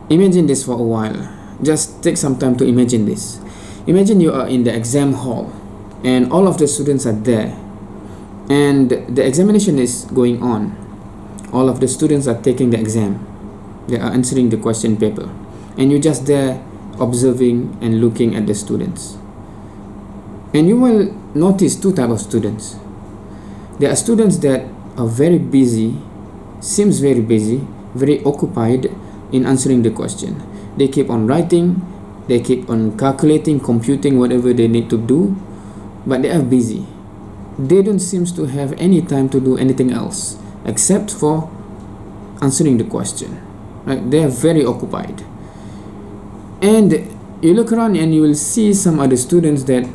Imagine this for a while. Just take some time to imagine this. Imagine you are in the exam hall and all of the students are there and the examination is going on. All of the students are taking the exam. They are answering the question paper and you're just there observing and looking at the students. And you will notice two types of students. There are students that are very busy, seems very busy, very occupied in answering the question. They keep on writing, they keep on calculating, computing whatever they need to do, but they are busy. They don't seem to have any time to do anything else except for answering the question. Right? They are very occupied. And you look around and you will see some other students that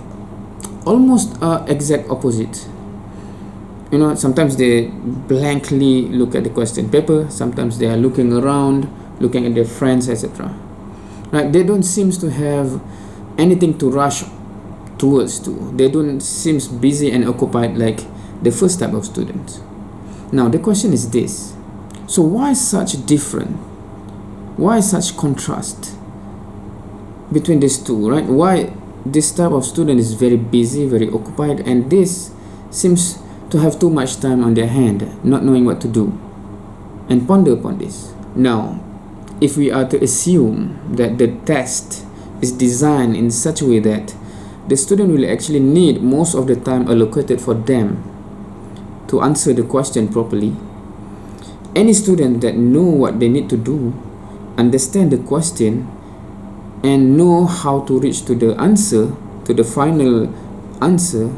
almost are exact opposite. Sometimes they blankly look at the question paper, sometimes they are looking around, looking at their friends, etc. Right? They don't seem to have anything to rush towards to. They don't seem busy and occupied like the first type of students. Now the question is this: so why such different? Why such contrast between these two? Right? Why this type of student is very busy, very occupied, and this seems to have too much time on their hand, not knowing what to do? And ponder upon this. Now, if we are to assume that the test is designed in such a way that the student will actually need most of the time allocated for them to answer the question properly, any student that know what they need to do, understand the question, and know how to reach to the answer, to the final answer,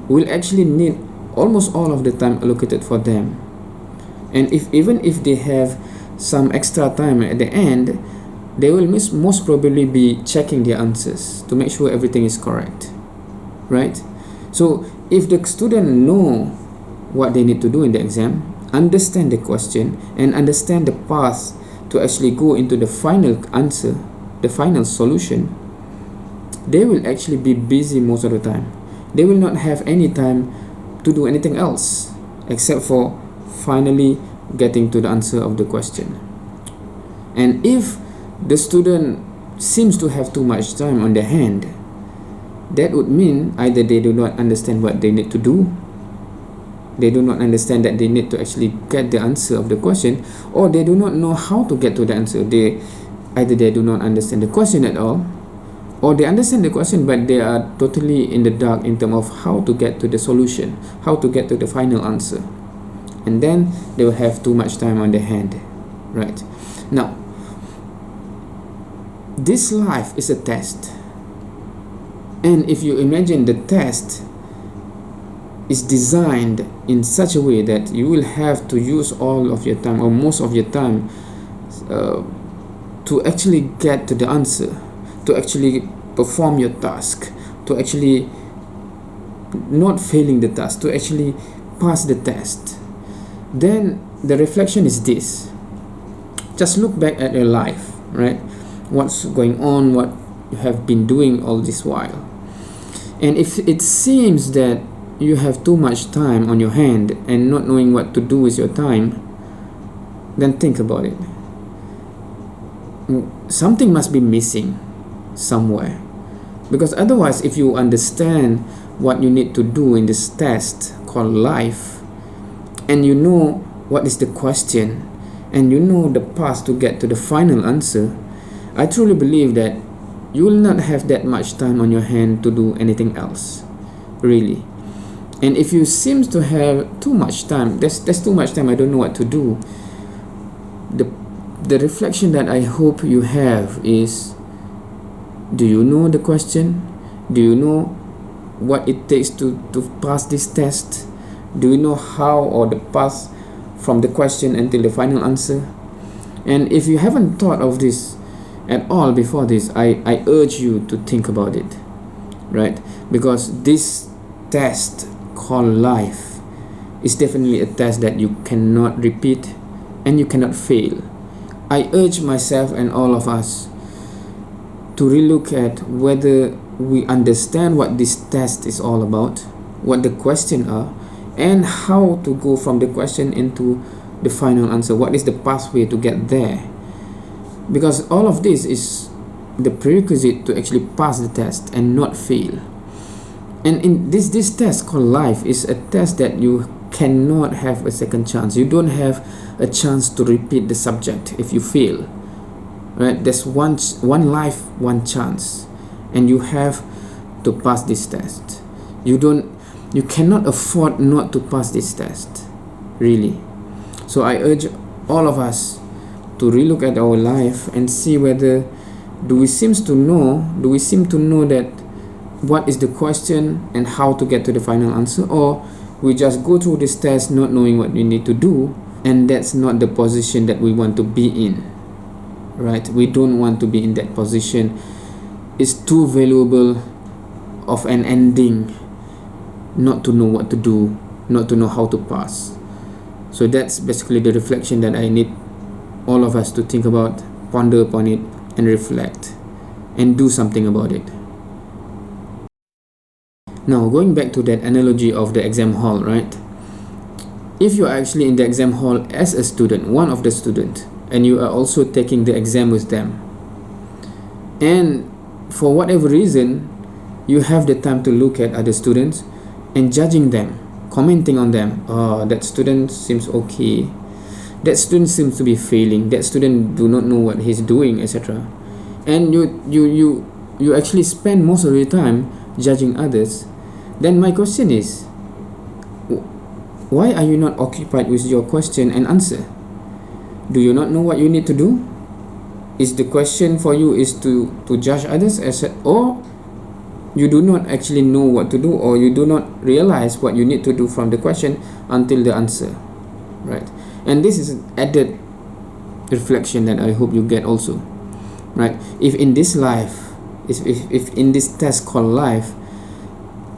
will actually need almost all of the time allocated for them. And even if they have some extra time at the end, they will most probably be checking their answers to make sure everything is correct, right? So if the student know what they need to do in the exam, understand the question, and understand the path to actually go into the final answer, the final solution, they will actually be busy most of the time. They will not have any time to do anything else except for finally getting to the answer of the question. And if the student seems to have too much time on their hand, that would mean either they do not understand what they need to do, they do not understand that they need to actually get the answer of the question, or they do not know how to get to the answer. Either they do not understand the question at all, or they understand the question but they are totally in the dark in terms of how to get to the solution, how to get to the final answer. And then they will have too much time on their hand, right? Now, this life is a test. And if you imagine the test is designed in such a way that you will have to use all of your time or most of your time to actually get to the answer, to actually perform your task, to actually not failing the task, to actually pass the test, then the reflection is this: just look back at your life, right? What's going on, what you have been doing all this while. And if it seems that you have too much time on your hand and not knowing what to do with your time, then think about it. Something must be missing somewhere, because otherwise, if you understand what you need to do in this test called life, and you know what is the question, and you know the path to get to the final answer, I truly believe that you will not have that much time on your hand to do anything else, really. And if you seem to have too much time, that's too much time, I don't know what to do, the reflection that I hope you have is, do you know the question? Do you know what it takes to pass this test? Do you know how, or the path from the question until the final answer? And if you haven't thought of this at all before this, I urge you to think about it, right? Because this test called life is definitely a test that you cannot repeat and you cannot fail. I urge myself and all of us to relook at whether we understand what this test is all about, what the question are, and how to go from the question into the final answer. What is the pathway to get there? because all of this is the prerequisite to actually pass the test and not fail. And in this test called life is a test that you cannot have a second chance. You don't have a chance to repeat the subject if you fail, right? There's one life, one chance, and you have to pass this test. You cannot afford not to pass this test, really. So I urge all of us to relook at our life and see whether do we seem to know that what is the question and how to get to the final answer, or we just go through this test not knowing what we need to do, and that's not the position that we want to be in, right? We don't want to be in that position. It's too valuable of an ending not to know what to do, not to know how to pass. So that's basically the reflection that I need all of us to think about, ponder upon it, and reflect and do something about it. Now, going back to that analogy of the exam hall, right? If you are actually in the exam hall as a student, one of the students, and you are also taking the exam with them, and for whatever reason, you have the time to look at other students and judging them, commenting on them. Oh, that student seems okay. That student seems to be failing. That student do not know what he's doing, etc. And you actually spend most of your time judging others. Then my question is, why are you not occupied with your question and answer? Do you not know what you need to do? Is the question for you is to judge others, or you do not actually know what to do, or you do not realize what you need to do from the question until the answer, right? And this is an added reflection that I hope you get also, right? If in this life, if in this test called life,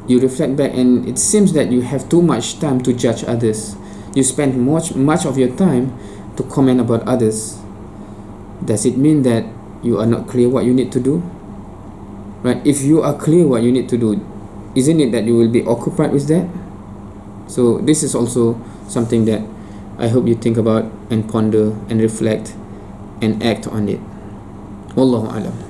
you reflect back and it seems that you have too much time to judge others, you spend much of your time to comment about others, does it mean that you are not clear what you need to do? Right? If you are clear what you need to do, isn't it that you will be occupied with that? So this is also something that I hope you think about and ponder and reflect and act on it. Wallahu alam.